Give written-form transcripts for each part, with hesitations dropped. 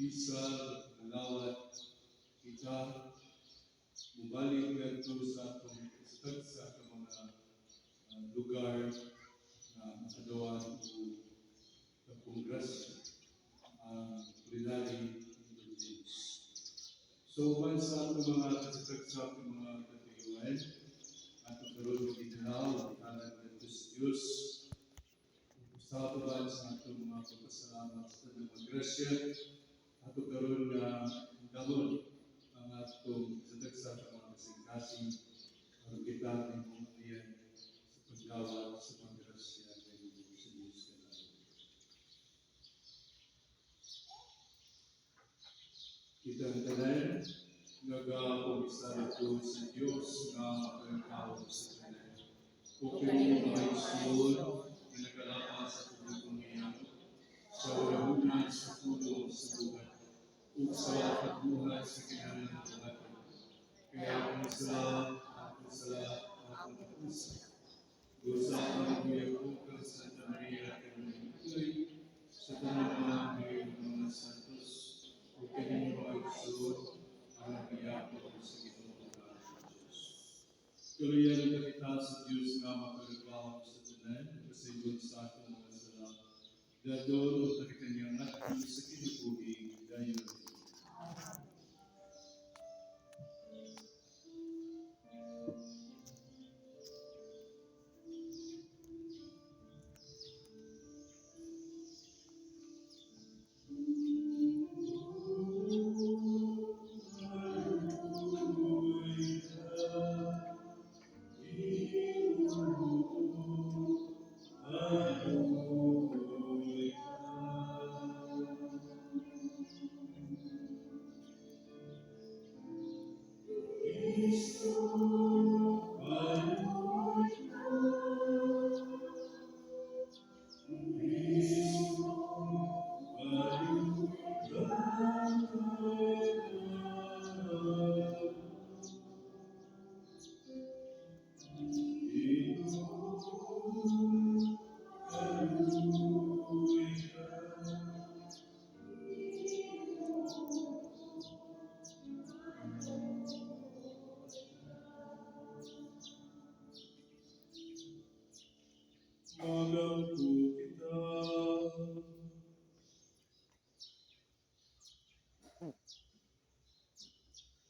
Isal, malawat, kita, mubalik dito sa atong istag sa atong mga lugar na makadawan o kongres plenary James. So, once sa atong mga istag sa atong mga katayuan, atong karoon ng itinaw, itanan dito sa Diyos, sa atuban sa atong mga pagpasalamat sa mga grasya, ato karon nga dalon ang atong sa mga kasing-kasing aron kita ang pumatiyan sa pagdawat sa mga grasya ng Diyos kanang. Kita ang tanan nag-aapisa ito sa Diyos nga makakawag sa tanan. Kung mga isulod na nakalapa sa tubig niya, sa walahunan sa pulo sa buhay, o sa pagbuhat sa kinahanan ng buhay. Kaya ang sala, akong pusa. Gusapan ko yung kang Santa Maria Kanunikoy, sa tanang mga mga santos, o kanino ay sulod, ang nagiyako sa Ginoong Diyos. Tuloyan na kita sa Diyos nga makagagawa sa tanan, kasi doon sa atong mga sala, dadolo at kanyang atin sa kinubuhi, dahil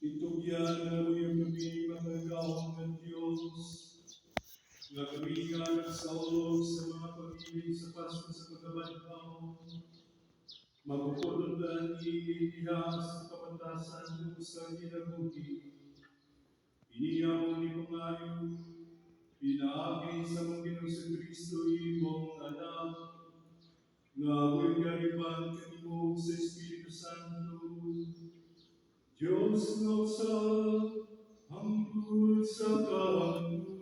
itugyan na mo yung gabi magagawang ng Diyos, nga kamigan sa ulog sa mga pag-ibig sa Pasko sa pagkabanhaw, magpupundan iihas sa kapatasan sa ginabuhi, iniyang ni pangayo, pinaagi sa mong Ginoong Kristo imong anak, nga ako'y gariban kanimo sa Espiritu Santo, Diyos nga sa hangtod sa kahangturan.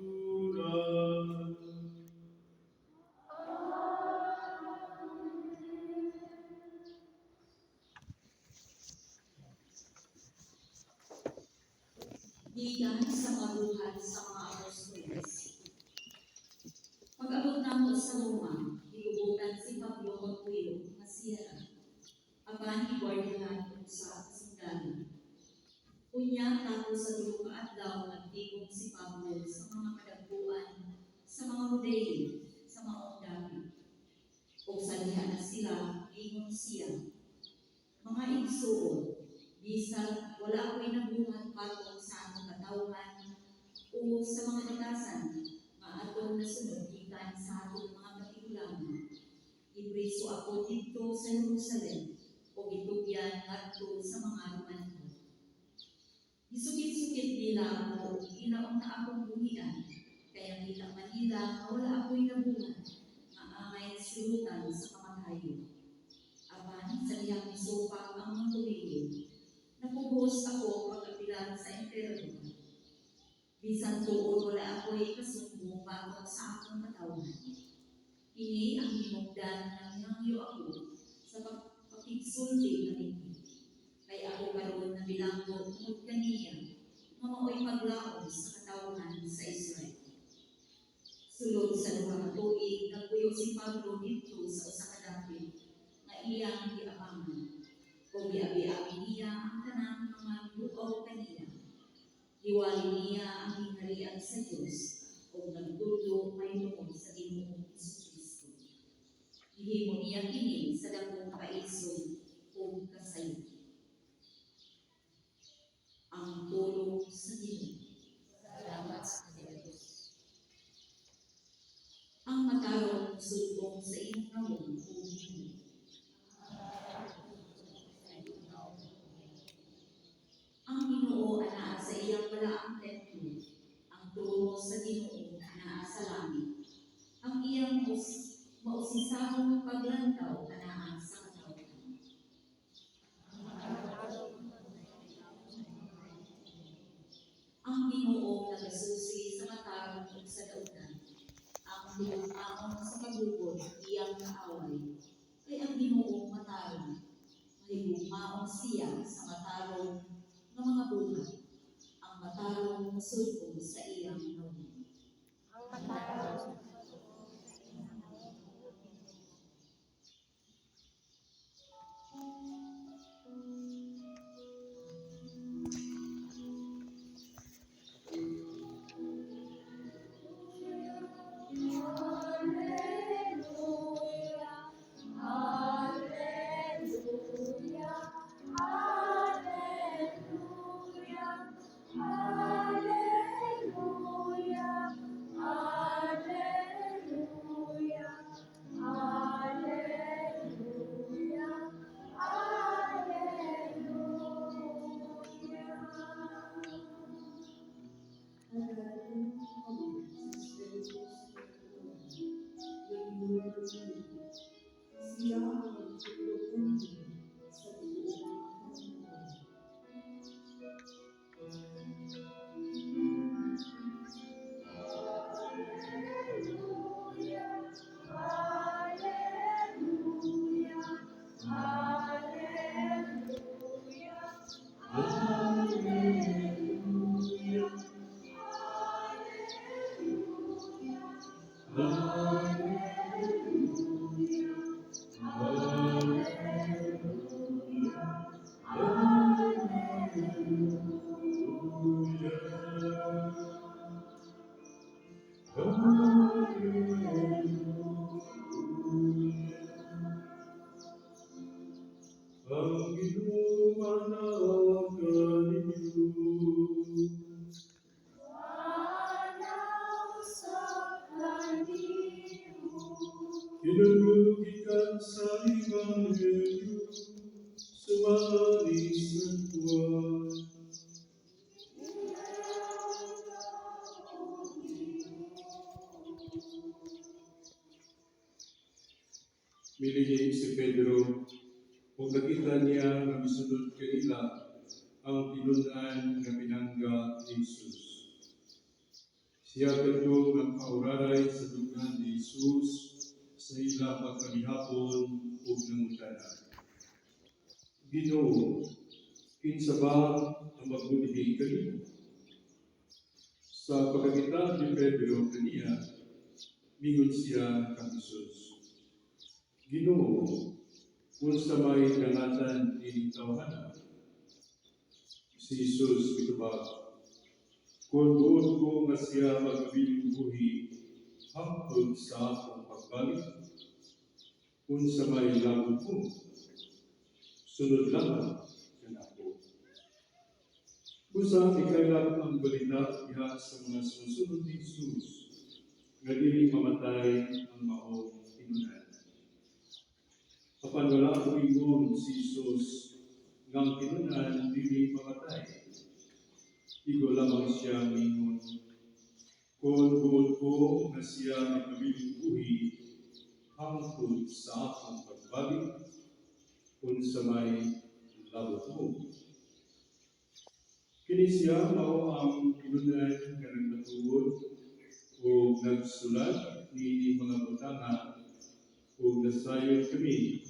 Gikan sa mabuhat sa mga apostoles. Pag-abot namo sa Roma, giubutan si Pablo Magpuyo nga siya apan giguardiyahan sa kasundanan. Unya tapo sa dulo ka adlaw nagtigom si Pablo sa mga kadagpuan, sa mga Hudeyo, sa mga David. O sa diha na sila, ingon siya, mga igsuon, bisag wala ko'y nabuhat patong sa atong katawhan o sa mga batasan nga atong nasunod gikan sa atong mga katigulangan. Ipreso ako dito sa Jerusalem o gitugyan ngadto sa mga Romano. Gisukit-sukit nila ako, ginaon na akong buhian, kaya kita Manila nga wala ako'y nabuhat nga angay sulutan sa kamatayon. Apan sa diyang isupak ang mga tuwilo, napubos ako pagkapilan sa imperyo. Bisan tuon wala ako'y kasumbong bago sa akong katawhan. Kini ang hinugdan ng hangyo ako sa pagkigsulti kanini. Kaya ako karoon na bilanggo tungkol kaniya, nga mao'y paglaom sa katawhan sa Israel. Sulod sa duha ka tuig, nagpuyo si Pablo dito sa usa ka dapit nga iyang giabangan. Kung giabi-abi niya ang tanang mga lugaw kaniya. Iwali niya ang hinarian sa Diyos o nagtulo mayroon sa Ginoong Jesucristo. Ihimo niya kini sa dakong kaisog o kasayo. Ang tulong sa Ginoo. Salamat sa Diyos. Ang matarong sulbong sa iyong nawong o Ginoo. Ang Ginoo anaa sa iyang balaang templo, ang trono sa Ginoo anaa sa langit. Ang iyang mausisahong paglantaw anaa sa katawhan. Ang Ginoo nagasusi sa matarong ug sa dautan. Ang lumaon sa pagubod iyang kaaway. Kay ang Ginoo matarong, mahigugmaon siya sa matarong ng mga buhat. Ang matarong musulbong sa iyang nawong. Ang matarong Ang Ginoo manawagan ninyo. Kinulugikan sa Ebanghelyo sumari sa Juan. Milihing si Pedro, kung nakita niya na misunod kanila ang tinunan nga pinangga ni Jesus. Siya kadto ang kauraray sa dugan ni Jesus sa ila pagkalihapon ug nangutana. Ginoo, kinsa ba ang magbudhi kanimo? Sa pagkakita ni Pedro kaniya, mingon siya kang Jesus. Ginoo, unsa may dangatan ining tawhana? Si Jesus mitubag, kung buot ko nga siya magkabiling buhi, hangtod sa akong pagbalik, unsa may labot ko, sunod lamang kanako. Kusang ikaylap ang balita diha sa mga sumusunod ni Jesus, nga dili mamatay ang maong tinunan. Apan wala ko ingon si Jesus ngang tinunan dili mamatay. Igo lamang siya mingon, kung buot ko nga siya magkabiling buhi, hangtod sa akong pagbalik, unsa may labot ko. Kini siya mao ang tinunan nga nagpatuod o nagsulat ni mga butanga o nasayon kami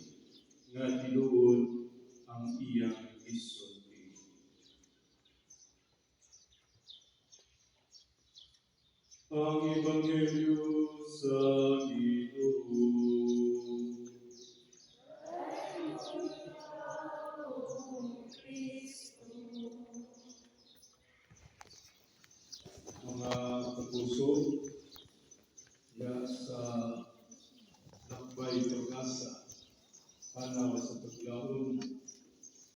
nga tinuod ang iyang isyo.